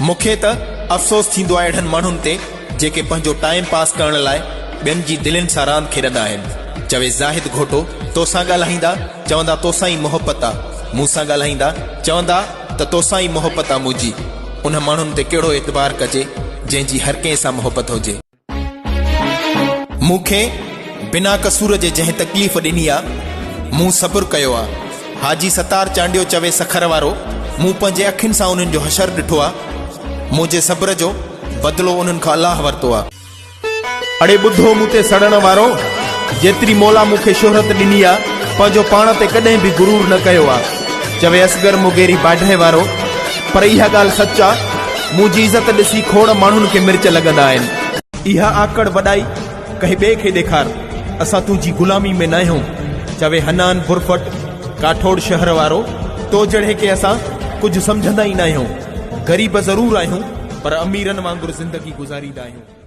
मूंखे त अफ़सोस थींदो आहे अहिड़नि माण्हुनि ते जेके पंहिंजो टाइम पास करण लाइ ॿियनि जी दिलनि सां रांदि खेॾंदा आहिनि। चवे ज़ाहिद घोटो तोसां ॻाल्हाईंदा चवंदा तोसां ई मोहबत आहे, मूंसां ॻाल्हाईंदा चवंदा त तोसां ई मोहबत आहे मुंहिंजी। उन माण्हुनि ते कहिड़ो एतबार कजे जंहिंजी हर कंहिं सां मोहबत हुजे। मूंखे बिना कसूर जे जंहिं तकलीफ़ ॾिनी आहे मूं सब्र कयो आहे। हाजी सतार चांडियो चवे सखर वारो, मूं पंहिंजे अखियुनि सां उन्हनि जो हशर ॾिठो आहे। मुंहिंजे सब्र जो बदिलो उन्हनि खां अलाह वरितो आहे। अड़े ॿुधो मूं ते सड़ण वारो, जेतिरी मौला मूंखे शोहरत ॾिनी आहे पंहिंजो पाण ते कॾहिं बि गुरूर न कयो आहे। चवे असगर मुगेरी बाढे वारो, पर इहा ॻाल्हि सच आहे मुंहिंजी इज़त ॾिसी खोड़ माण्हुनि खे मिर्च लॻंदा आहिनि। इहा आकड़ वॾाई कंहिं ॿिए खे ॾेखार, असां तुंहिंजी गुलामी में न आहियूं। चवे हनान बुरफट काठोड़ शहर वारो, तो जहिड़े खे असां कुझु सम्झंदा ई न आहियूं। ग़रीब ज़रूर आहियूं पर अमीरनि वांगुरु ज़िंदगी गुज़ारींदा आहियूं।